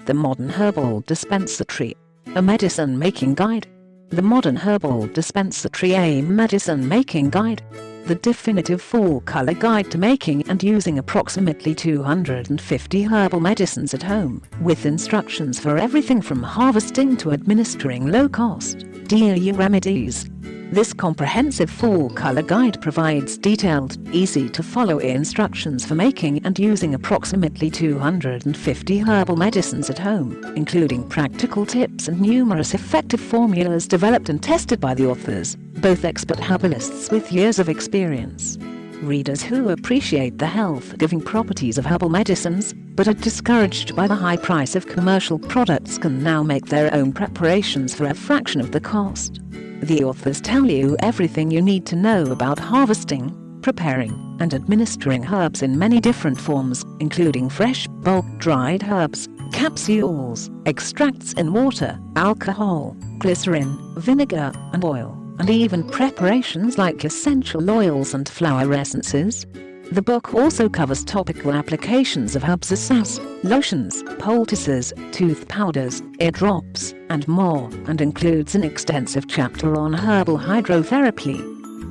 The Modern Herbal Dispensatory, a medicine-making guide. The Modern Herbal Dispensatory, a medicine-making guide. The definitive full-color guide to making and using approximately 250 herbal medicines at home, with instructions for everything from harvesting to administering low-cost, DIY remedies. This comprehensive full-color guide provides detailed, easy-to-follow instructions for making and using approximately 250 herbal medicines at home, including practical tips and numerous effective formulas developed and tested by the authors, both expert herbalists with years of experience. Readers who appreciate the health-giving properties of herbal medicines, but are discouraged by the high price of commercial products, can now make their own preparations for a fraction of the cost. The authors tell you everything you need to know about harvesting, preparing, and administering herbs in many different forms, including fresh, bulk, dried herbs, capsules, extracts in water, alcohol, glycerin, vinegar, and oil, and even preparations like essential oils and flower essences. The book also covers topical applications of herbs as salves, lotions, poultices, tooth powders, ear drops, and more, and includes an extensive chapter on herbal hydrotherapy.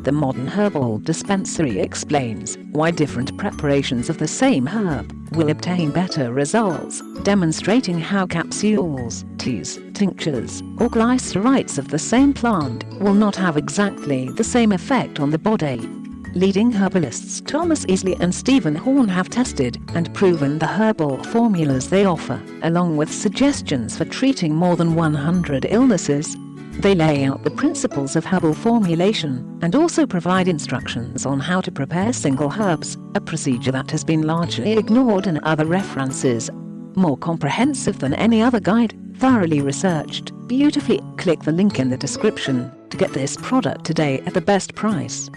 The Modern Herbal Dispensary explains why different preparations of the same herb will obtain better results, demonstrating how capsules, teas, tinctures, or glycerites of the same plant will not have exactly the same effect on the body. Leading herbalists Easley and Steven Horne have tested and proven the herbal formulas they offer, along with suggestions for treating more than 100 illnesses. They lay out the principles of herbal formulation and also provide instructions on how to prepare single herbs, a procedure that has been largely ignored in other references. More comprehensive than any other guide, thoroughly researched, beautifully. Click the link in the description to get this product today at the best price.